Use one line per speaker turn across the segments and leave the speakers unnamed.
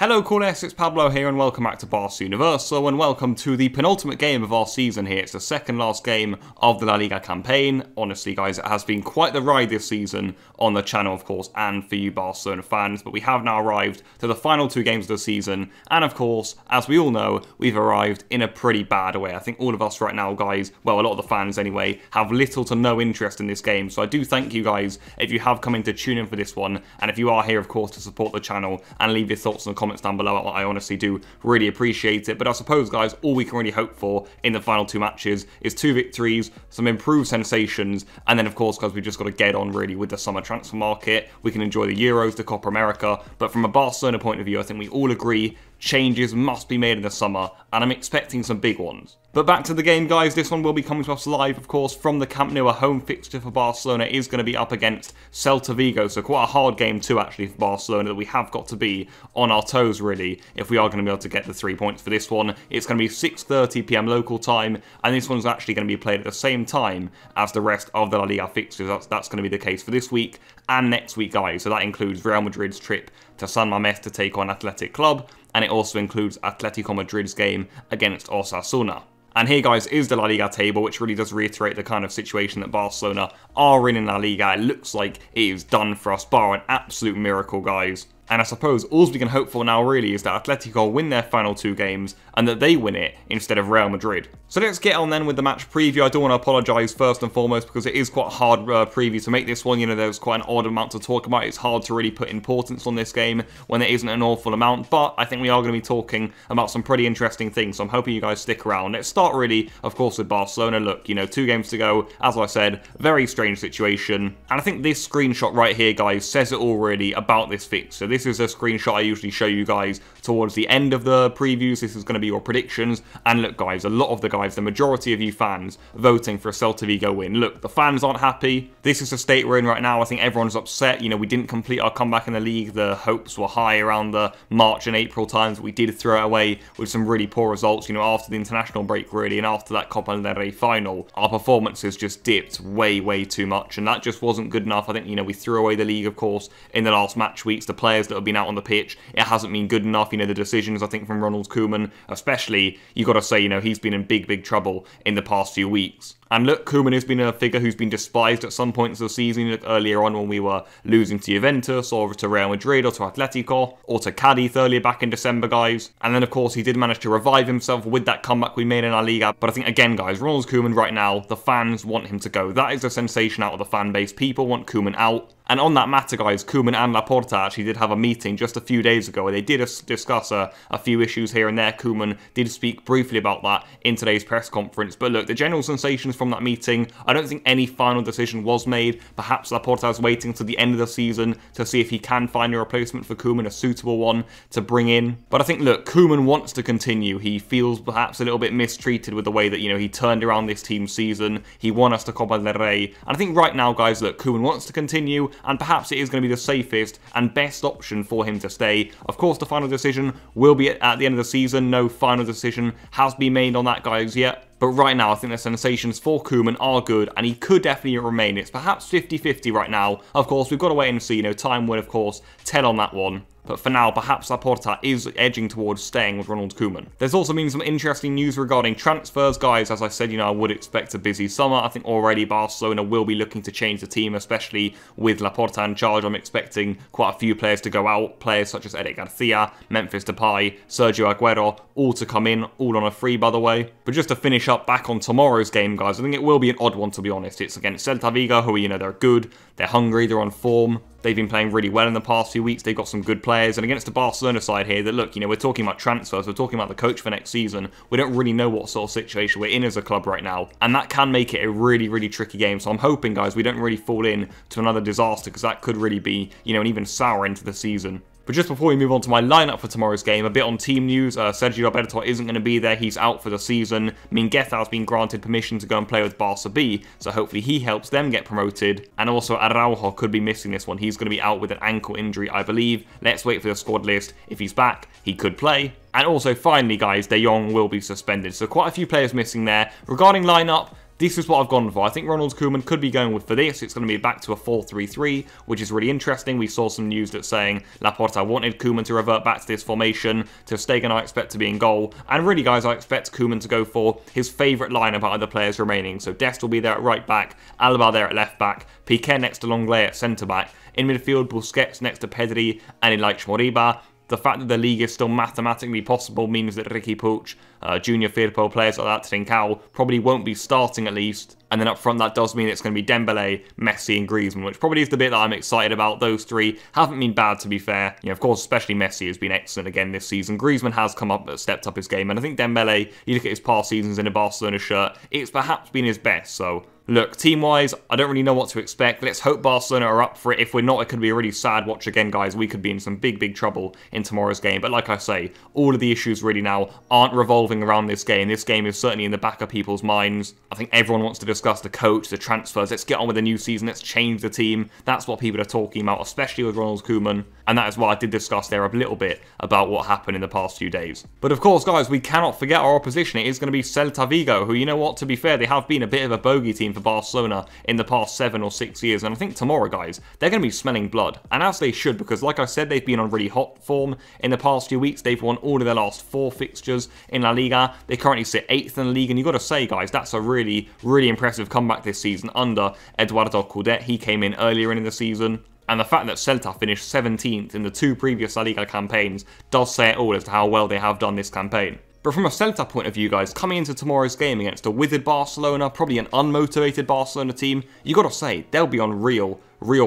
Hello Culers, it's Pablo here and welcome back to Barca Universal and welcome to the penultimate game of our season here. It's the second last game of the La Liga campaign. Honestly guys, it has been quite the ride this season on the channel of course and for you Barcelona fans, but we have now arrived to the final two games of the season and of course, as we all know, we've arrived in a pretty bad way. I think all of us right now guys, well a lot of the fans anyway, have little to no interest in this game, so I do thank you guys if you have come in to tune in for this one, and if you are here of course to support the channel and leave your thoughts in the comments down below. I honestly do really appreciate it, but I suppose guys all we can really hope for in the final two matches is 2 victories, some improved sensations, and then of course guys we've just got to get on really with the summer transfer market. We can enjoy the Euros, the Copa America, but from a Barcelona point of view I think we all agree changes must be made in the summer, and I'm expecting some big ones. But back to the game guys, this one will be coming to us live of course from the Camp Nou. A home fixture for Barcelona is going to be up against Celta Vigo, so quite a hard game too actually for Barcelona, that we have got to be on our toes really if we are going to be able to get the 3 points for this one. It's going to be 6:30 PM local time, and this one's actually going to be played at the same time as the rest of the La Liga fixtures. That's going to be the case for this week and next week guys, so that includes Real Madrid's trip to San Mamés to take on Athletic Club, and it also includes Atletico Madrid's game against Osasuna. And here guys is the La Liga table, which really does reiterate the kind of situation that Barcelona are in La Liga. It looks like it is done for us, bar an absolute miracle guys. And I suppose all we can hope for now really is that Atletico win their final two games and that they win it instead of Real Madrid. So let's get on then with the match preview. I do want to apologise first and foremost because it is quite a hard preview to make this one. You know, there's quite an odd amount to talk about. It's hard to really put importance on this game when there isn't an awful amount, but I think we are going to be talking about some pretty interesting things, so I'm hoping you guys stick around. Let's start really, of course, with Barcelona. Look, you know, 2 games to go. As I said, very strange situation. And I think this screenshot right here, guys, says it all really about this fixture. This is a screenshot I usually show you guys towards the end of the previews. This is going to be your predictions. And look, guys, a lot of the guys, the majority of you fans, voting for a Celta Vigo win. Look, the fans aren't happy. This is the state we're in right now. I think everyone's upset. You know, we didn't complete our comeback in the league. The hopes were high around the March and April times. We did throw it away with some really poor results, you know, after the international break, really, and after that Copa del Rey final. Our performances just dipped way too much, and that just wasn't good enough. I think, you know, we threw away the league, of course, in the last match weeks. The players that have been out on the pitch, it hasn't been good enough. You know, the decisions, I think, from Ronald Koeman, especially, you got to say, you know, he's been in big trouble in the past few weeks. And look, Koeman has been a figure who's been despised at some points of the season. Look, earlier on when we were losing to Juventus, or to Real Madrid, or to Atletico, or to Cadiz earlier back in December, guys. And then, of course, he did manage to revive himself with that comeback we made in our Liga. But I think, again, guys, Ronald Koeman right now, the fans want him to go. That is the sensation out of the fan base. People want Koeman out. And on that matter, guys, Koeman and Laporta actually did have a meeting just a few days ago where they did discuss a few issues here and there. Koeman did speak briefly about that in today's press conference. But look, the general sensations from that meeting, I don't think any final decision was made. Perhaps Laporta is waiting to the end of the season to see if he can find a replacement for Koeman, a suitable one to bring in. But I think, look, Koeman wants to continue. He feels perhaps a little bit mistreated with the way that, you know, he turned around this team's season. He won us the Copa del Rey. And I think right now, guys, look, Koeman wants to continue, and perhaps it is going to be the safest and best option for him to stay. Of course, the final decision will be at the end of the season. No final decision has been made on that, guys, yet. But right now, I think the sensations for Koeman are good, and he could definitely remain. It's perhaps 50-50 right now. Of course, we've got to wait and see. You know, time will, of course, tell on that one. But for now, perhaps Laporta is edging towards staying with Ronald Koeman. There's also been some interesting news regarding transfers, guys. As I said, you know, I would expect a busy summer. I think already Barcelona will be looking to change the team, especially with Laporta in charge. I'm expecting quite a few players to go out. Players such as Eric Garcia, Memphis Depay, Sergio Aguero, all to come in, all on a free, by the way. But just to finish up back on tomorrow's game, guys, I think it will be an odd one, to be honest. It's against Celta Vigo, who, you know, they're good, they're hungry, they're on form. They've been playing really well in the past few weeks. They've got some good players. And against the Barcelona side here, that look, you know, we're talking about transfers. We're talking about the coach for next season. We don't really know what sort of situation we're in as a club right now. And that can make it a really tricky game. So I'm hoping, guys, we don't really fall in to another disaster, because that could really be, you know, an even sour end to the season. But just before we move on to my lineup for tomorrow's game, a bit on team news. Sergio Roberto isn't going to be there. He's out for the season. Mingueza has been granted permission to go and play with Barca B, so hopefully he helps them get promoted. And also ARAÚJO could be missing this one. He's going to be out with an ankle injury, I believe. Let's wait for the squad list. If he's back, he could play. And also, finally, guys, Jong will be suspended. So quite a few players missing there. Regarding lineup, this is what I've gone for. I think Ronald Koeman could be going for this. It's going to be back to a 4-3-3, which is really interesting. We saw some news that's saying Laporta wanted Koeman to revert back to this formation. Ter Stegen I expect to be in goal. And really, guys, I expect Koeman to go for his favourite lineup out of the players remaining. So Dest will be there at right back, Alaba there at left back, Piqué next to Longley at centre back. In midfield, Busquets next to Pedri and Ilaix Moriba. The fact that the league is still mathematically possible means that Riqui Puig, Junior Firpo, players like that, Trincao, probably won't be starting at least. And then up front, that does mean it's going to be Dembele, Messi and Griezmann, which probably is the bit that I'm excited about. Those three haven't been bad, to be fair. You know, of course, especially Messi has been excellent again this season. Griezmann has stepped up his game. And I think Dembele, you look at his past seasons in a Barcelona shirt, it's perhaps been his best. So look, team-wise, I don't really know what to expect. Let's hope Barcelona are up for it. If we're not, it could be a really sad watch again, guys. We could be in some big, big trouble in tomorrow's game. But like I say, all of the issues really now aren't revolving around this game. This game is certainly in the back of people's minds. I think everyone wants to discuss the coach, the transfers. Let's get on with the new season. Let's change the team. That's what people are talking about, especially with Ronald Koeman. And that is why I did discuss there a little bit about what happened in the past few days. But of course, guys, we cannot forget our opposition. It is going to be Celta Vigo, who, you know what, to be fair, they have been a bit of a bogey team for Barcelona in the past 7 or 6 years. And I think tomorrow, guys, they're going to be smelling blood. And as they should, because like I said, they've been on really hot form in the past few weeks. They've won all of their last 4 fixtures in La Liga. They currently sit 8th in the league. And you've got to say, guys, that's a really, really impressive comeback this season under EDUARDO COUDET. He came in earlier in the season. And the fact that Celta finished 17th in the 2 previous La Liga campaigns does say it all as to how well they have done this campaign. But from a Celta point of view, guys, coming into tomorrow's game against a withered Barcelona, probably an unmotivated Barcelona team, you got to say, they'll be on real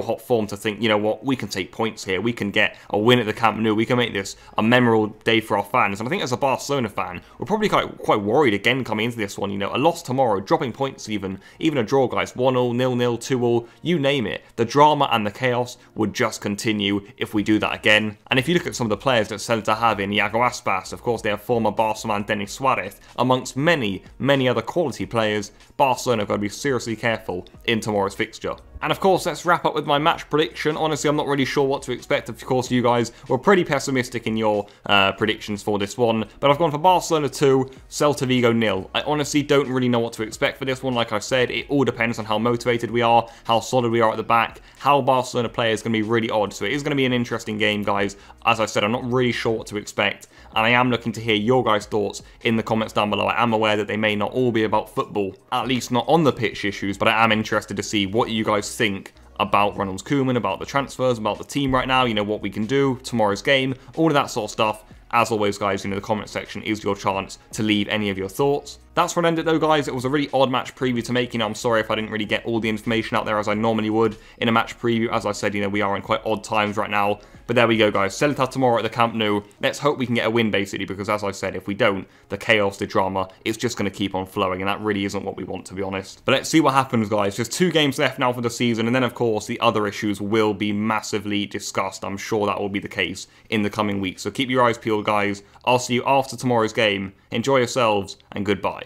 hot form to think, you know what, we can take points here, we can get a win at the Camp Nou, we can make this a memorable day for our fans. And I think as a Barcelona fan, we're probably quite worried again coming into this one, you know, a loss tomorrow, dropping points even a draw, guys, 1-0, 0-0, 2-0, you name it. The drama and the chaos would just continue if we do that again. And if you look at some of the players that Celta have in Iago Aspas, of course they have former Barca man Denis Suarez, amongst many other quality players, Barcelona have got to be seriously careful in tomorrow's fixture. And of course, let's wrap up with my match prediction. Honestly, I'm not really sure what to expect. Of course, you guys were pretty pessimistic in your predictions for this one. But I've gone for Barcelona 2, Celta Vigo 0. I honestly don't really know what to expect for this one. Like I said, it all depends on how motivated we are, how solid we are at the back. How Barcelona play is going to be really odd. So it is going to be an interesting game, guys. As I said, I'm not really sure what to expect. And I am looking to hear your guys' thoughts in the comments down below. I am aware that they may not all be about football, at least not on the pitch issues, but I am interested to see what you guys think about Ronald Koeman, about the transfers, about the team right now, you know, what we can do, tomorrow's game, all of that sort of stuff. As always, guys, you know, the comment section is your chance to leave any of your thoughts. That's what ended though, guys. It was a really odd match preview to make. You know, I'm sorry if I didn't really get all the information out there as I normally would in a match preview. As I said, you know, we are in quite odd times right now. But there we go, guys. Celta tomorrow at the Camp Nou. Let's hope we can get a win, basically, because as I said, if we don't, the chaos, the drama, it's just going to keep on flowing, and that really isn't what we want, to be honest. But let's see what happens, guys. Just 2 games left now for the season, and then, of course, the other issues will be massively discussed. I'm sure that will be the case in the coming weeks. So keep your eyes peeled, guys. I'll see you after tomorrow's game. Enjoy yourselves, and goodbye.